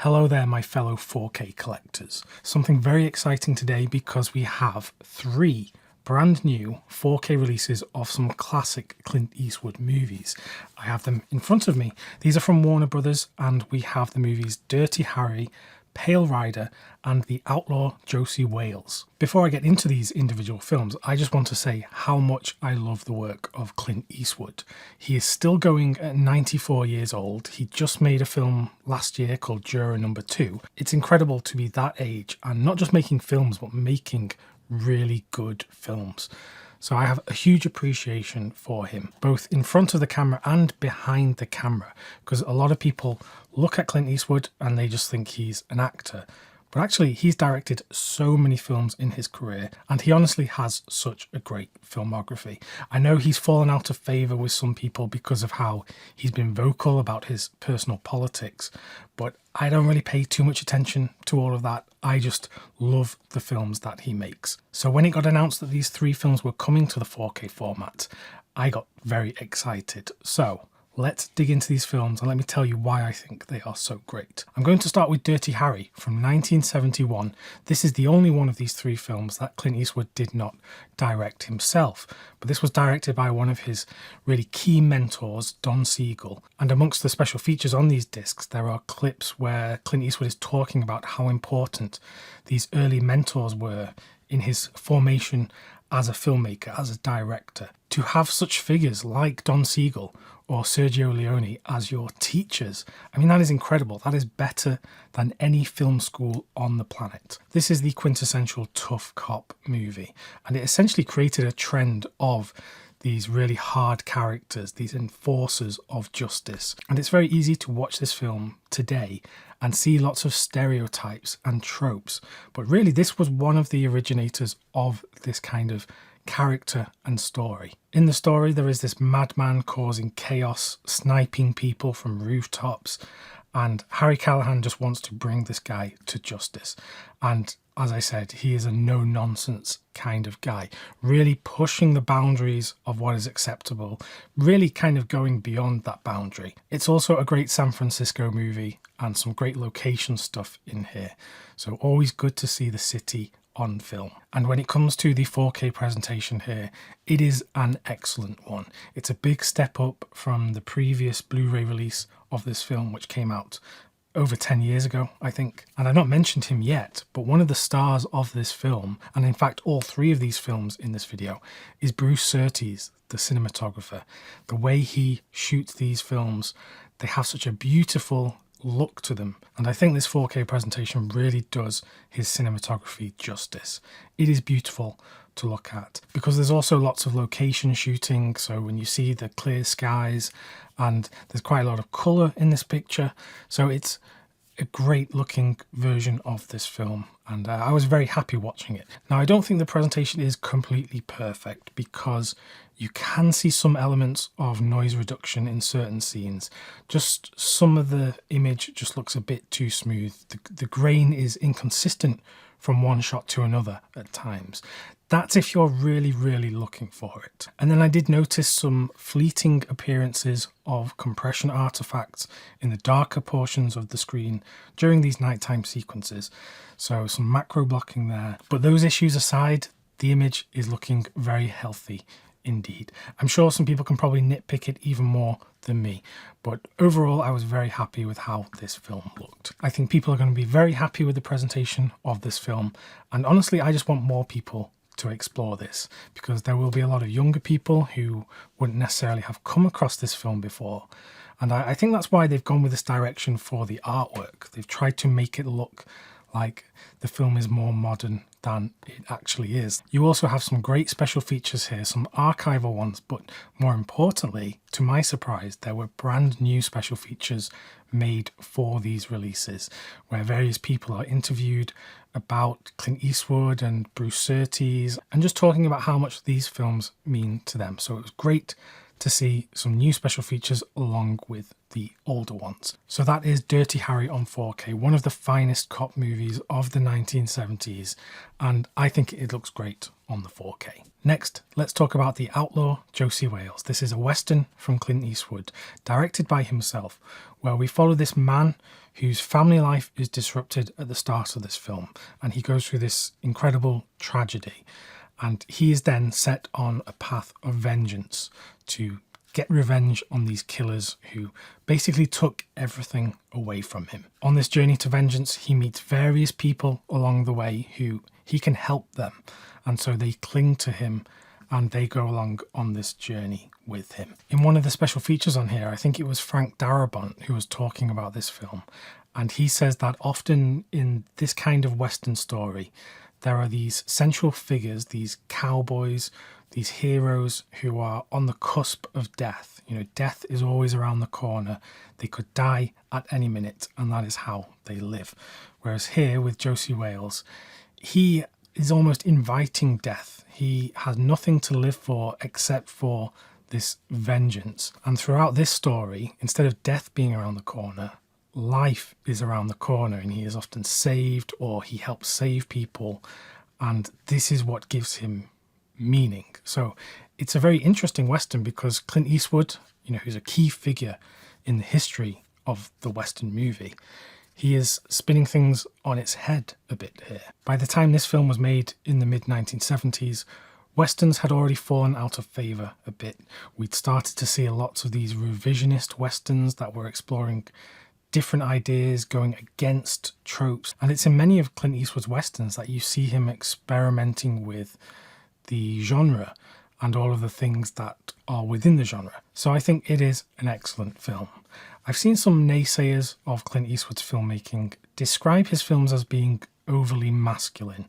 Hello there, my fellow 4K collectors. Something very exciting today because we have 3 brand new 4K releases of some classic Clint Eastwood movies. I have them in front of me. These are from Warner Brothers, and we have the movies Dirty Harry, Pale Rider and the Outlaw Josey Wales. Before I get into these individual films, I just want to say how much I love the work of Clint Eastwood. He is still going at 94 years old. He just made a film last year called Juror Number 2. It's incredible to be that age and not just making films, but making really good films. So I have a huge appreciation for him, both in front of the camera and behind the camera, because a lot of people look at Clint Eastwood and they just think he's an actor. But actually, he's directed so many films in his career, and he honestly has such a great filmography. I know he's fallen out of favour with some people because of how he's been vocal about his personal politics, but I don't really pay too much attention to all of that. I just love the films that he makes. So when it got announced that these 3 films were coming to the 4K format, I got very excited. So let's dig into these films and let me tell you why I think they are so great. I'm going to start with Dirty Harry from 1971. This is the only one of these 3 films that Clint Eastwood did not direct himself, but this was directed by one of his really key mentors, Don Siegel. And amongst the special features on these discs, there are clips where Clint Eastwood is talking about how important these early mentors were in his formation as a filmmaker, as a director. To have such figures like Don Siegel or Sergio Leone as your teachers, I mean, that is incredible. That is better than any film school on the planet. This is the quintessential tough cop movie, and it essentially created a trend of these really hard characters, these enforcers of justice. And it's very easy to watch this film today and see lots of stereotypes and tropes, but really this was one of the originators of this kind of character and story. In the story, there is this madman causing chaos, sniping people from rooftops, and Harry Callahan just wants to bring this guy to justice. And as I said, he is a no-nonsense kind of guy, really pushing the boundaries of what is acceptable, really kind of going beyond that boundary. It's also a great San Francisco movie and some great location stuff in here. So always good to see the city on film. And when it comes to the 4K presentation here, it is an excellent one. It's a big step up from the previous Blu-ray release of this film, which came out over 10 years ago, I think. And I've not mentioned him yet, but one of the stars of this film, and in fact all 3 of these films in this video, is Bruce Surtees, the cinematographer. The way he shoots these films, they have such a beautiful look to them, and I think this 4K presentation really does his cinematography justice. It is beautiful to look at because there's also lots of location shooting, so when you see the clear skies, and there's quite a lot of colour in this picture, so it's a great looking version of this film, and I was very happy watching it. Now, I don't think the presentation is completely perfect because you can see some elements of noise reduction in certain scenes. Just some of the image just looks a bit too smooth. The grain is inconsistent from one shot to another at times. That's if you're really, really looking for it. And then I did notice some fleeting appearances of compression artifacts in the darker portions of the screen during these nighttime sequences. So some macro blocking there. But those issues aside, the image is looking very healthy indeed. I'm sure some people can probably nitpick it even more than me, but overall I was very happy with how this film looked. I think people are going to be very happy with the presentation of this film, and honestly I just want more people to explore this, because there will be a lot of younger people who wouldn't necessarily have come across this film before, and I think that's why they've gone with this direction for the artwork. They've tried to make it look like the film is more modern than it actually is. You also have some great special features here, some archival ones, but more importantly, to my surprise, there were brand new special features made for these releases, where various people are interviewed about Clint Eastwood and Bruce Surtees, and just talking about how much these films mean to them. So it was great to see some new special features along with the older ones. So that is Dirty Harry on 4K, one of the finest cop movies of the 1970s, and I think it looks great on the 4K. Next, let's talk about The Outlaw Josey. This is a western from Clint Eastwood, directed by himself, where we follow this man whose family life is disrupted at the start of this film, and he goes through this incredible tragedy, and he is then set on a path of vengeance to get revenge on these killers who basically took everything away from him. On this journey to vengeance, he meets various people along the way who he can help them, and so they cling to him and they go along on this journey with him. In one of the special features on here, I think it was Frank Darabont who was talking about this film, and he says that often in this kind of Western story, there are these central figures, these cowboys, these heroes who are on the cusp of death. You know, death is always around the corner. They could die at any minute, and that is how they live. Whereas here with Josey Wales, he is almost inviting death. He has nothing to live for except for this vengeance. And throughout this story, instead of death being around the corner, life is around the corner, and he is often saved or he helps save people. And this is what gives him meaning. So it's a very interesting Western because Clint Eastwood, you know, who's a key figure in the history of the Western movie, he is spinning things on its head a bit here. By the time this film was made in the mid-1970s, Westerns had already fallen out of favour a bit. We'd started to see lots of these revisionist Westerns that were exploring different ideas, going against tropes. And it's in many of Clint Eastwood's Westerns that you see him experimenting with the genre and all of the things that are within the genre. So I think it is an excellent film. I've seen some naysayers of Clint Eastwood's filmmaking describe his films as being overly masculine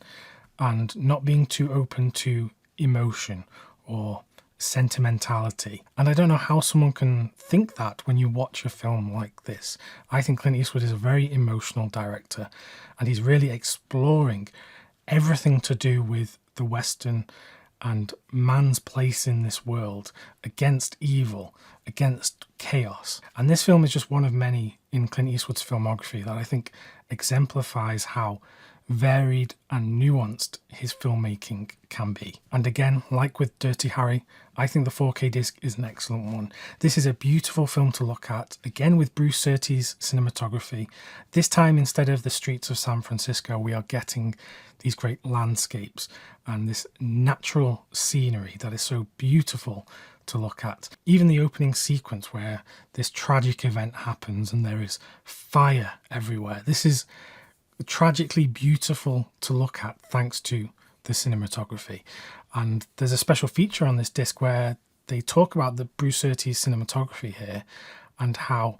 and not being too open to emotion or sentimentality. And I don't know how someone can think that when you watch a film like this. I think Clint Eastwood is a very emotional director, and he's really exploring everything to do with the Western and man's place in this world against evil, against chaos. And this film is just one of many in Clint Eastwood's filmography that I think exemplifies how varied and nuanced his filmmaking can be. And again, like with Dirty Harry, I think the 4K disc is an excellent one. This is a beautiful film to look at, again with Bruce Surtees' cinematography. This time, instead of the streets of San Francisco, we are getting these great landscapes and this natural scenery that is so beautiful to look at. Even the opening sequence where this tragic event happens and there is fire everywhere. This is tragically beautiful to look at thanks to the cinematography. And there's a special feature on this disc where they talk about the Bruce Surtees cinematography here and how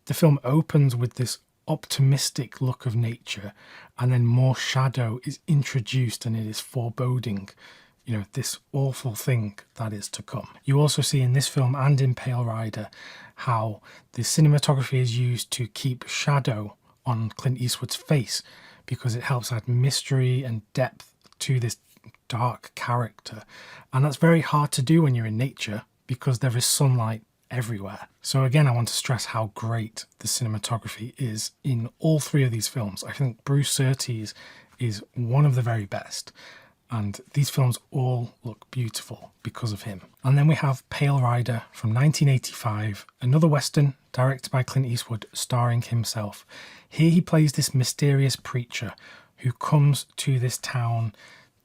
the film opens with this optimistic look of nature, and then more shadow is introduced and it is foreboding, you know, this awful thing that is to come. You also see in this film and in Pale Rider how the cinematography is used to keep shadow on Clint Eastwood's face because it helps add mystery and depth to this dark character. And that's very hard to do when you're in nature because there is sunlight everywhere. So again, I want to stress how great the cinematography is in all three of these films. I think Bruce Surtees is one of the very best, and these films all look beautiful because of him. And then we have Pale Rider from 1985, another Western directed by Clint Eastwood, starring himself. Here he plays this mysterious preacher who comes to this town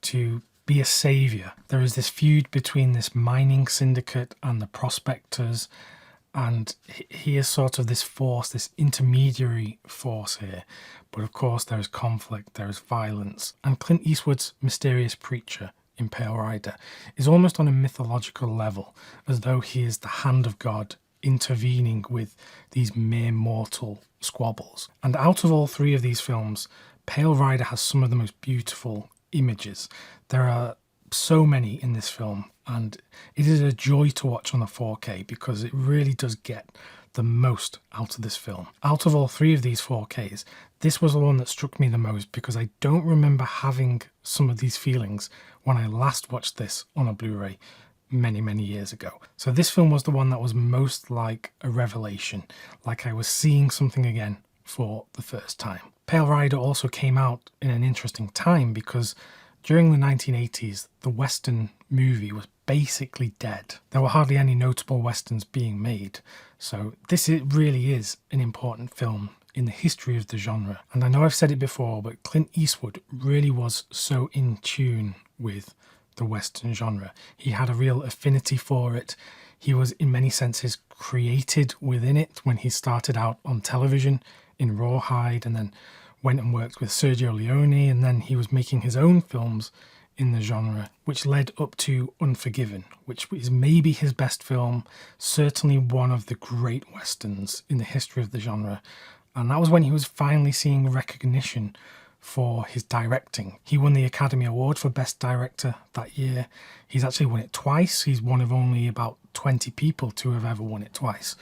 to be a saviour. There is this feud between this mining syndicate and the prospectors, and he is sort of this force, this intermediary force here. But of course there is conflict, there is violence, and Clint Eastwood's mysterious preacher in Pale Rider is almost on a mythological level, as though he is the hand of God intervening with these mere mortal squabbles. And out of all three of these films, Pale Rider has some of the most beautiful images. There are so many in this film, and it is a joy to watch on the 4K because it really does get the most out of this film. Out of all three of these 4Ks, this was the one that struck me the most because I don't remember having some of these feelings when I last watched this on a Blu-ray many, many years ago. So this film was the one that was most like a revelation, like I was seeing something again for the first time. Pale Rider also came out in an interesting time because during the 1980s, the Western movie was basically dead. There were hardly any notable Westerns being made. So this really is an important film in the history of the genre. And I know I've said it before, but Clint Eastwood really was so in tune with the Western genre. He had a real affinity for it. He was in many senses created within it when he started out on television in Rawhide and then went and worked with Sergio Leone, and then he was making his own films in the genre, which led up to Unforgiven, which is maybe his best film, certainly one of the great Westerns in the history of the genre. And that was when he was finally seeing recognition for his directing. He won the Academy Award for Best Director that year. He's actually won it twice. He's one of only about 20 people to have ever won it twice.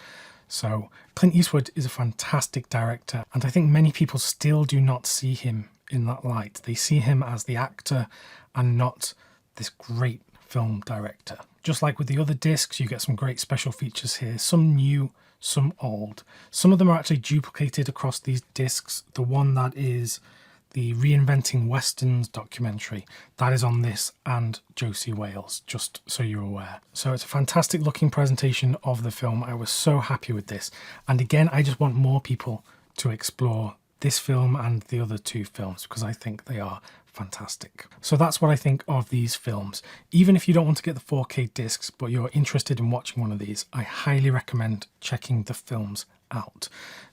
So Clint Eastwood is a fantastic director, and I think many people still do not see him in that light. They see him as the actor and not this great film director. Just like with the other discs, you get some great special features here, some new, some old. Some of them are actually duplicated across these discs. The one that is the Reinventing Westerns documentary, that is on this and Josey Wales, just so you're aware. So it's a fantastic looking presentation of the film. I was so happy with this. And again, I just want more people to explore this film and the other two films because I think they are fantastic. So that's what I think of these films. Even if you don't want to get the 4K discs, but you're interested in watching one of these, I highly recommend checking the films out.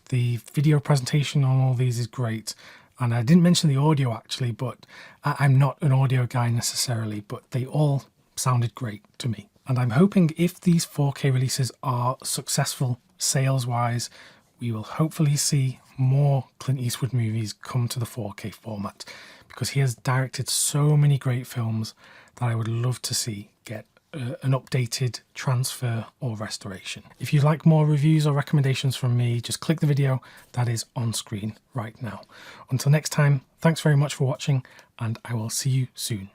The video presentation on all these is great. And I didn't mention the audio actually, but I'm not an audio guy necessarily, but they all sounded great to me. And I'm hoping if these 4K releases are successful sales-wise, we will hopefully see more Clint Eastwood movies come to the 4K format, because he has directed so many great films that I would love to see get an updated transfer or restoration. If you'd like more reviews or recommendations from me, just click the video that is on screen right now. Until next time, thanks very much for watching, and I will see you soon.